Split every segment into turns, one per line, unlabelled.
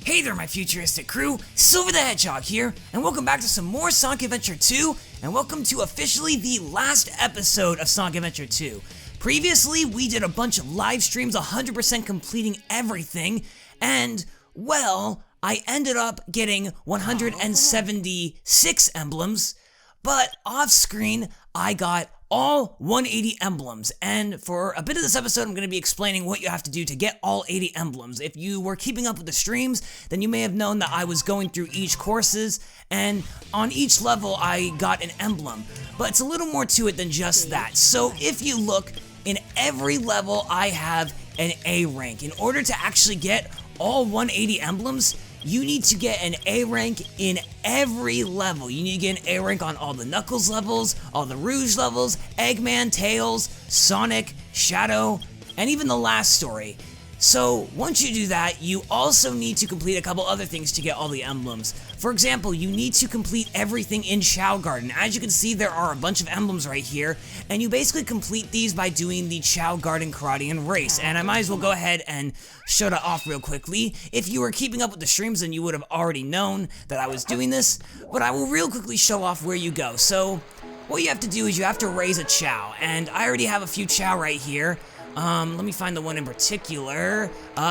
Hey there, my futuristic crew, Silver the Hedgehog here, and welcome back to some more Sonic Adventure 2, and welcome to officially the last episode of Sonic Adventure 2. Previously, we did a bunch of live streams, 100% completing everything, and, well, I ended up getting 176 emblems, but off-screen, I got all 180 emblems, and for a bit of this episode, I'm going to be explaining what you have to do to get all 80 emblems. If you were keeping up with the streams, then you may have known that I was going through each courses, and on each level, I got an emblem, but it's a little more to it than just that. So if you look, in every level, I have an A rank. In order to actually get all 180 emblems, you need to get an A rank in every level. You need to get an A rank on all the Knuckles levels, all the Rouge levels, Eggman, Tails, Sonic, Shadow, and even the last story. So once you do that, you also need to complete a couple other things to get all the emblems. For example, you need to complete everything in Shao Garden. As you can see, there are a bunch of emblems right here, and you basically complete these by doing the Shao Garden Karate and Race. And I might as well go ahead and show that off real quickly. If you were keeping up with the streams, then you would have already known that I was doing this, but I will real quickly show off where you go. So what you have to do is you have to raise a Chao, and I already have a few Chao right here. Let me find the one in particular,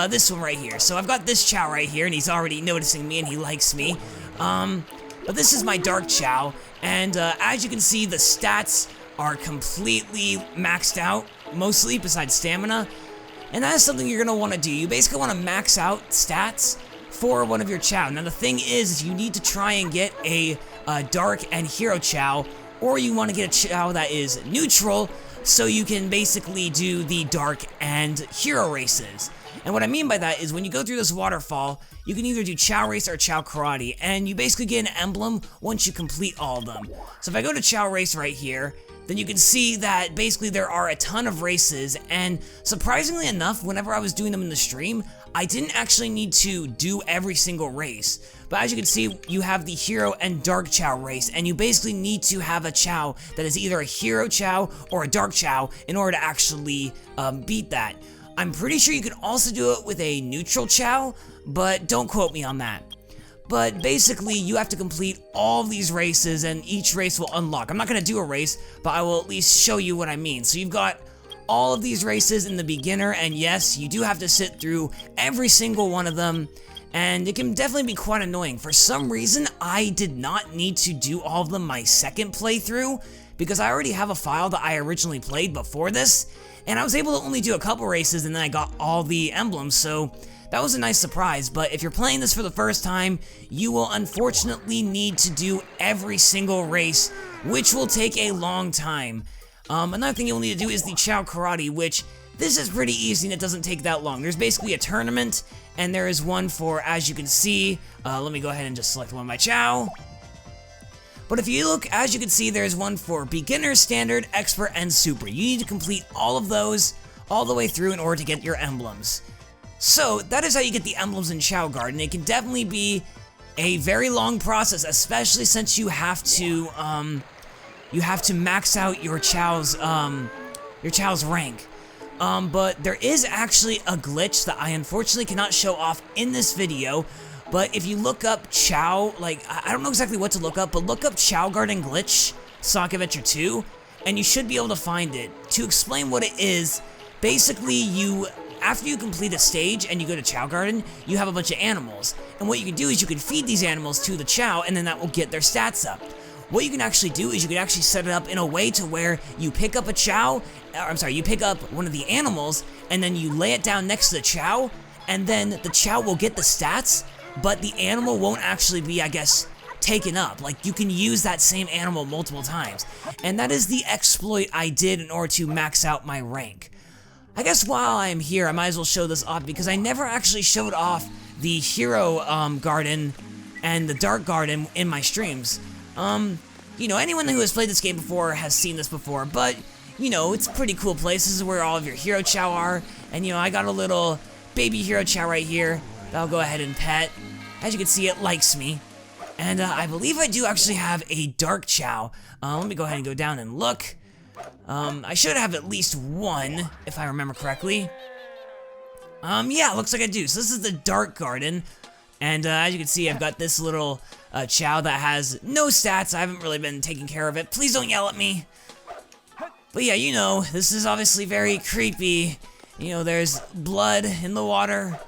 this one right here. So I've got this Chao right here, and he's already noticing me, and he likes me. But this is my Dark Chao, and as you can see, the stats are completely maxed out, mostly, besides stamina. And that is something you're going to want to do. You basically want to max out stats for one of your Chao. Now the thing is you need to try and get a Dark and Hero Chao, or you want to get a Chao that is neutral, so you can basically do the Dark and Hero races. And what I mean by that is when you go through this waterfall, you can either do Chao Race or Chao Karate, and you basically get an emblem once you complete all of them. So if I go to Chao Race right here, then you can see that basically there are a ton of races, and surprisingly enough, whenever I was doing them in the stream, I didn't actually need to do every single race. But as you can see, you have the Hero and Dark Chao race, and you basically need to have a Chao that is either a Hero Chao or a Dark Chao in order to actually beat that. I'm pretty sure you can also do it with a neutral Chao, but don't quote me on that. But basically, you have to complete all of these races, and each race will unlock. I'm not going to do a race, but I will at least show you what I mean. So you've got all of these races in the beginner, and yes, you do have to sit through every single one of them, and it can definitely be quite annoying. For some reason, I did not need to do all of them my second playthrough, because I already have a file that I originally played before this, and I was able to only do a couple races, and then I got all the emblems, so that was a nice surprise. But if you're playing this for the first time, you will unfortunately need to do every single race, which will take a long time. Another thing you'll need to do is the Chao Karate, which this is pretty easy and it doesn't take that long. There's basically a tournament, and there is one for, as you can see, let me go ahead and just select one of my Chao. But if you look, as you can see, there's one for Beginner, Standard, Expert, and Super. You need to complete all of those all the way through in order to get your emblems. So that is how you get the emblems in Shao Garden. It can definitely be a very long process, especially since you have to max out your Chao's rank. But there is actually a glitch that I unfortunately cannot show off in this video. But if you look up Chao, I don't know exactly what to look up, but look up Chao Garden glitch, Sonic Adventure 2, and you should be able to find it. To explain what it is, basically after you complete a stage and you go to Chao Garden, you have a bunch of animals. And what you can do is you can feed these animals to the Chao, and then that will get their stats up. What you can actually do is you can actually set it up in a way to where you pick up you pick up one of the animals, and then you lay it down next to the Chao, and then the Chao will get the stats, but the animal won't actually be, I guess, taken up. Like, you can use that same animal multiple times. And that is the exploit I did in order to max out my rank. I guess while I'm here, I might as well show this off, because I never actually showed off the Hero Garden and the Dark Garden in my streams. You know, anyone who has played this game before has seen this before, but, you know, it's a pretty cool place. This is where all of your Hero Chao are, and, you know, I got a little baby Hero Chao right here that I'll go ahead and pet. As you can see, it likes me. And I believe I do actually have a Dark Chao. Let me go ahead and go down and look. I should have at least one, if I remember correctly. Yeah, looks like I do. So this is the Dark Garden. And as you can see, I've got this little Chao that has no stats. I haven't really been taking care of it. Please don't yell at me. But yeah, you know, this is obviously very creepy. You know, there's blood in the water,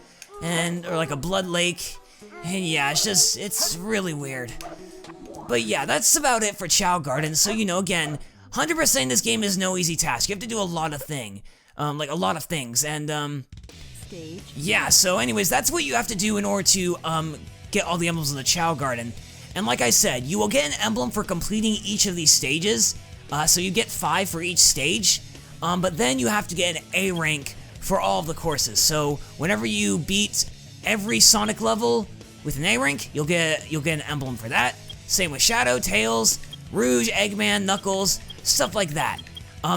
or like a blood lake. And yeah, it's really weird. But yeah, that's about it for Shao Garden. So, you know, again, 100% in this game is no easy task. You have to do a lot of things. And, yeah, so anyways, that's what you have to do in order to, get all the emblems in the Shao Garden. And like I said, you will get an emblem for completing each of these stages. So you get 5 for each stage. But then you have to get an A rank for all of the courses. So whenever you beat every Sonic level with an A rank, you'll get an emblem for that. Same with Shadow, Tails, Rouge, Eggman, Knuckles, stuff like that.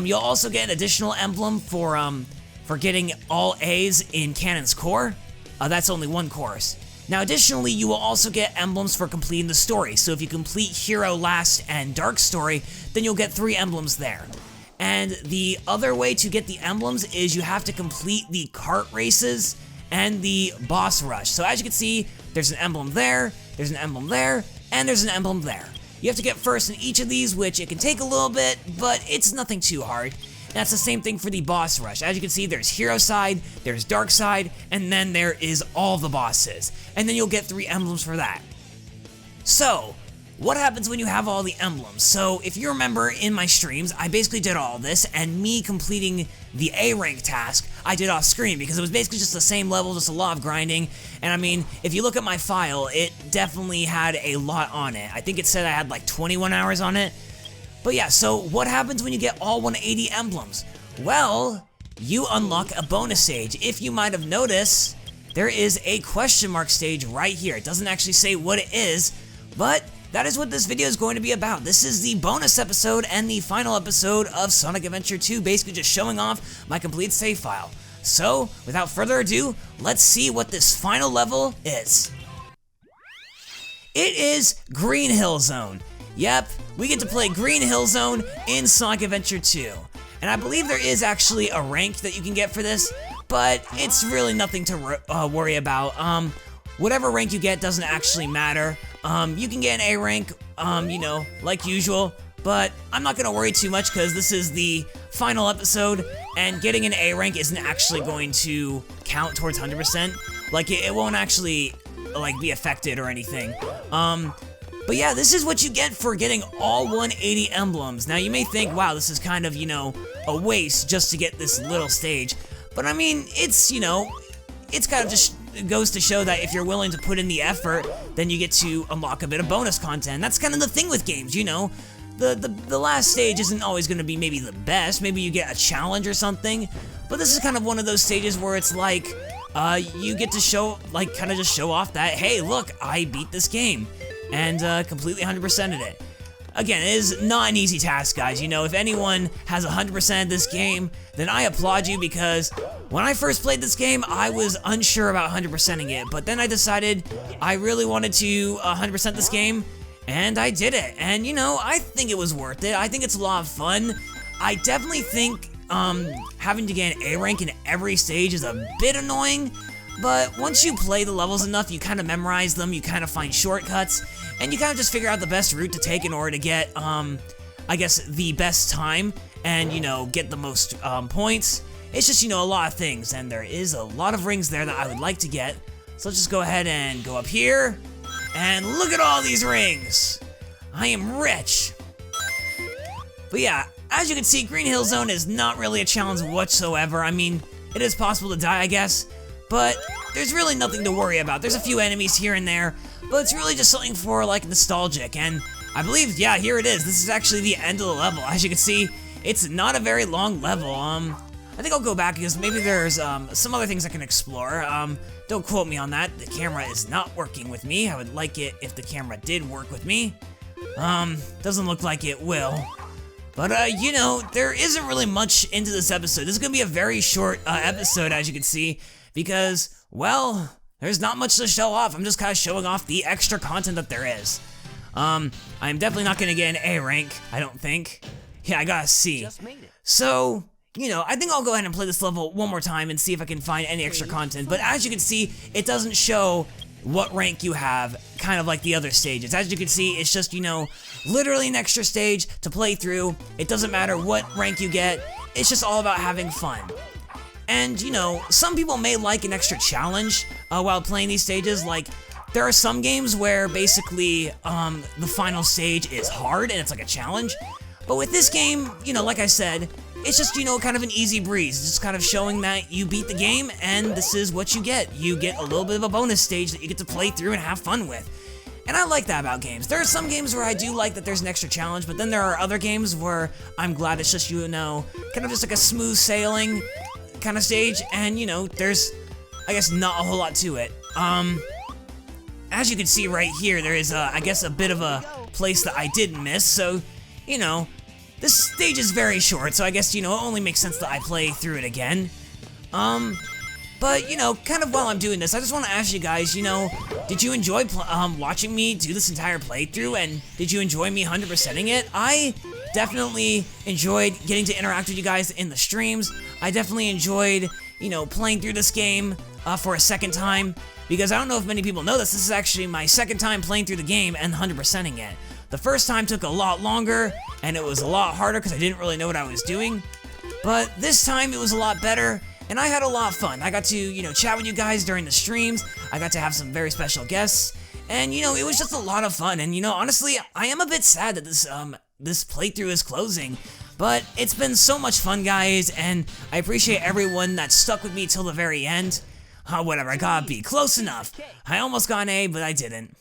You'll also get an additional emblem for getting all A's in Cannon's Core. That's only one course. Now additionally, you will also get emblems for completing the story. So if you complete Hero, Last, and Dark Story, then you'll get 3 emblems there. And the other way to get the emblems is you have to complete the kart races and the boss rush. So as you can see, there's an emblem there, there's an emblem there, and there's an emblem there. You have to get first in each of these, which it can take a little bit, but it's nothing too hard. And that's the same thing for the boss rush. As you can see, there's Hero Side, there's Dark Side, and then there is all the bosses. And then you'll get 3 emblems for that. So, what happens when you have all the emblems? So, if you remember in my streams, I basically did all this, and me completing the A rank task, I did off screen because it was basically just the same level, just a lot of grinding. And I mean, if you look at my file, it definitely had a lot on it. I think it said I had like 21 hours on it. But yeah, so what happens when you get all 180 emblems? Well, you unlock a bonus stage. If you might have noticed, there is a question mark stage right here. It doesn't actually say what it is, but that is what this video is going to be about. This is the bonus episode and the final episode of Sonic Adventure 2, basically just showing off my complete save file. So, without further ado, let's see what this final level is. It is Green Hill Zone. Yep, we get to play Green Hill Zone in Sonic Adventure 2. And I believe there is actually a rank that you can get for this, but it's really nothing to worry about. Whatever rank you get doesn't actually matter. You can get an A rank, you know, like usual, but I'm not gonna worry too much because this is the final episode, and getting an A rank isn't actually going to count towards 100%. Like, it won't actually, like, be affected or anything. But yeah, this is what you get for getting all 180 emblems. Now, you may think, wow, this is kind of, you know, a waste just to get this little stage. But I mean, it's, you know, it's kind of just goes to show that if you're willing to put in the effort, then you get to unlock a bit of bonus content. That's kind of the thing with games, you know. The last stage isn't always going to be maybe the best. Maybe you get a challenge or something. But this is kind of one of those stages where it's like, you get to show, like, kind of just show off that, hey, look, I beat this game. And completely 100%ed it. Again, it is not an easy task, guys. You know, if anyone has 100% of this game, then I applaud you, because when I first played this game, I was unsure about 100%ing it, but then I decided I really wanted to 100% this game, and I did it. And, you know, I think it was worth it. I think it's a lot of fun. I definitely think having to get an A rank in every stage is a bit annoying, but once you play the levels enough, you kind of memorize them, you kind of find shortcuts, and you kind of just figure out the best route to take in order to get, I guess, the best time, and, you know, get the most points. It's just, you know, a lot of things, and there is a lot of rings there that I would like to get. So let's just go ahead and go up here, and look at all these rings! I am rich! But yeah, as you can see, Green Hill Zone is not really a challenge whatsoever. I mean, it is possible to die, I guess, but there's really nothing to worry about. There's a few enemies here and there, but it's really just something for, like, nostalgic. And I believe, yeah, here it is. This is actually the end of the level. As you can see, it's not a very long level. I think I'll go back because maybe there's some other things I can explore. Don't quote me on that. The camera is not working with me. I would like it if the camera did work with me. Doesn't look like it will. But, you know, there isn't really much into this episode. This is going to be a very short episode, as you can see, because, well, there's not much to show off. I'm just kind of showing off the extra content that there is. I'm definitely not going to get an A rank, I don't think. Yeah, I got a C. So, you know, I think I'll go ahead and play this level one more time and see if I can find any extra content. But as you can see, it doesn't show what rank you have, kind of like the other stages. As you can see, it's just, literally an extra stage to play through. It doesn't matter what rank you get, it's just all about having fun. And, some people may like an extra challenge while playing these stages. Like, there are some games where basically the final stage is hard and it's like a challenge. But with this game, like I said, it's just, kind of an easy breeze. It's just kind of showing that you beat the game and this is what you get. You get a little bit of a bonus stage that you get to play through and have fun with. And I like that about games. There are some games where I do like that there's an extra challenge, but then there are other games where I'm glad it's just, kind of just like a smooth sailing kind of stage, and there's, I guess, not a whole lot to it. As you can see right here, there is I guess a bit of a place that I did miss, so this stage is very short, so I guess it only makes sense that I play through it again. But kind of while I'm doing this, I just want to ask you guys, did you enjoy watching me do this entire playthrough, and did you enjoy me 100%ing it? I definitely enjoyed getting to interact with you guys in the streams. I definitely enjoyed, playing through this game for a second time, because I don't know if many people know this is actually my second time playing through the game and 100%ing it. The first time took a lot longer, and it was a lot harder because I didn't really know what I was doing, but this time it was a lot better, and I had a lot of fun. I got to, chat with you guys during the streams. I got to have some very special guests, and, it was just a lot of fun, and, honestly, I am a bit sad that this playthrough is closing, but it's been so much fun, guys, and I appreciate everyone that stuck with me till the very end. Whatever, I got a B. Close enough. I almost got an A, but I didn't.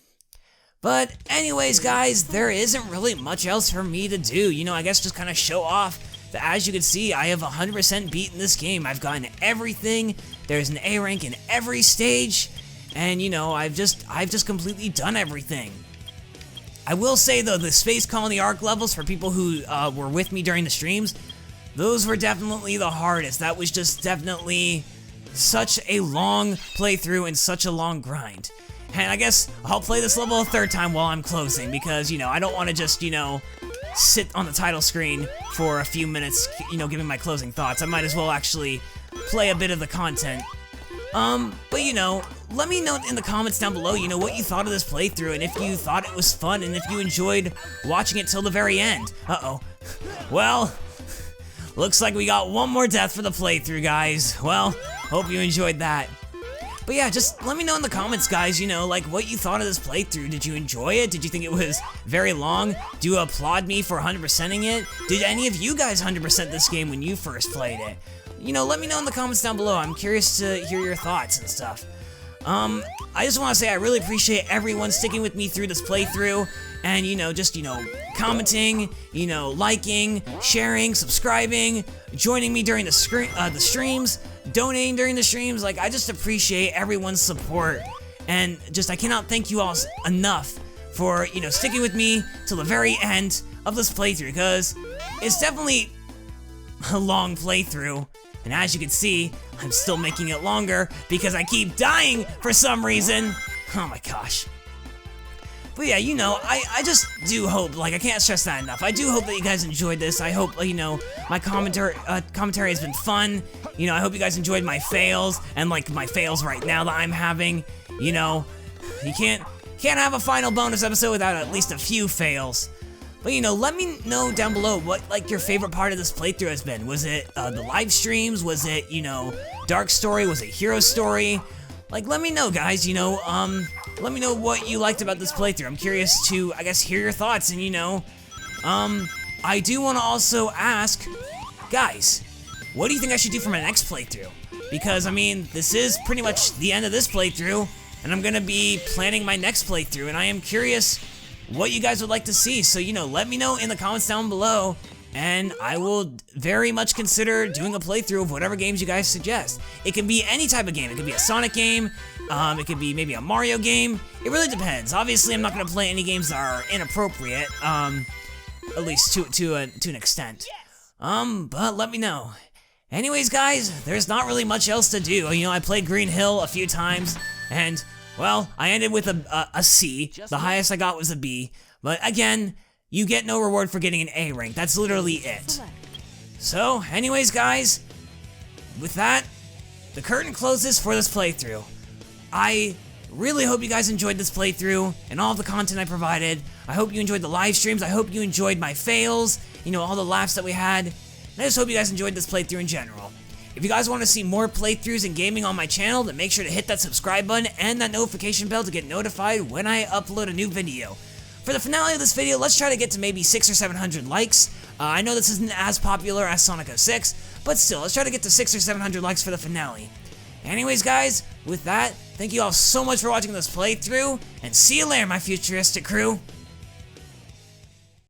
But anyways, guys, there isn't really much else for me to do. I guess just kind of show off that, as you can see, I have 100% beaten this game. I've gotten everything. There's an A rank in every stage, and I've just completely done everything. I will say though, the Space Colony Arc levels, for people who were with me during the streams, those were definitely the hardest. That was just definitely such a long playthrough and such a long grind. And I guess I'll play this level a third time while I'm closing, because, I don't want to just, sit on the title screen for a few minutes, giving my closing thoughts. I might as well actually play a bit of the content. But let me know in the comments down below, what you thought of this playthrough, and if you thought it was fun, and if you enjoyed watching it till the very end. Uh-oh. Well, looks like we got one more death for the playthrough, guys. Well, hope you enjoyed that. But yeah, just let me know in the comments, guys, like what you thought of this playthrough. Did you enjoy it? Did you think it was very long? Do you applaud me for 100%ing it? Did any of you guys 100% this game when you first played it? Let me know in the comments down below. I'm curious to hear your thoughts and stuff. I just want to say I really appreciate everyone sticking with me through this playthrough, and, just, commenting, liking, sharing, subscribing, joining me during the streams, donating during the streams. Like, I just appreciate everyone's support, and I cannot thank you all enough for, sticking with me till the very end of this playthrough, because it's definitely a long playthrough. And as you can see, I'm still making it longer because I keep dying for some reason. Oh my gosh. But yeah, I just do hope, I can't stress that enough. I do hope that you guys enjoyed this. I hope, my commentary has been fun. I hope you guys enjoyed my fails, and, my fails right now that I'm having. You can't have a final bonus episode without at least a few fails. But, let me know down below what, your favorite part of this playthrough has been. Was it, the live streams? Was it, Dark Story? Was it Hero Story? Let me know, guys, let me know what you liked about this playthrough. I'm curious to, I guess, hear your thoughts, and, I do want to also ask, guys, what do you think I should do for my next playthrough? Because, this is pretty much the end of this playthrough, and I'm gonna be planning my next playthrough, and I am curious what you guys would like to see. So, let me know in the comments down below, and I will very much consider doing a playthrough of whatever games you guys suggest. It can be any type of game. It could be a Sonic game, it could be maybe a Mario game. It really depends. Obviously, I'm not going to play any games that are inappropriate, at least to an extent. But let me know. Anyways, guys, there's not really much else to do. I played Green Hill a few times, and, well, I ended with a C. The highest I got was a B. But again, you get no reward for getting an A rank. That's literally it. So, anyways, guys, with that, the curtain closes for this playthrough. I Really hope you guys enjoyed this playthrough and all the content I provided. I hope you enjoyed the live streams. I hope you enjoyed my fails, all the laughs that we had. And I just hope you guys enjoyed this playthrough in general. If you guys want to see more playthroughs and gaming on my channel, then make sure to hit that subscribe button and that notification bell to get notified when I upload a new video. For the finale of this video, let's try to get to maybe 600 or 700 likes. I know this isn't as popular as Sonic 06, but still, let's try to get to 600 or 700 likes for the finale. Anyways, guys, with that, thank you all so much for watching this playthrough, and see you later, my futuristic crew.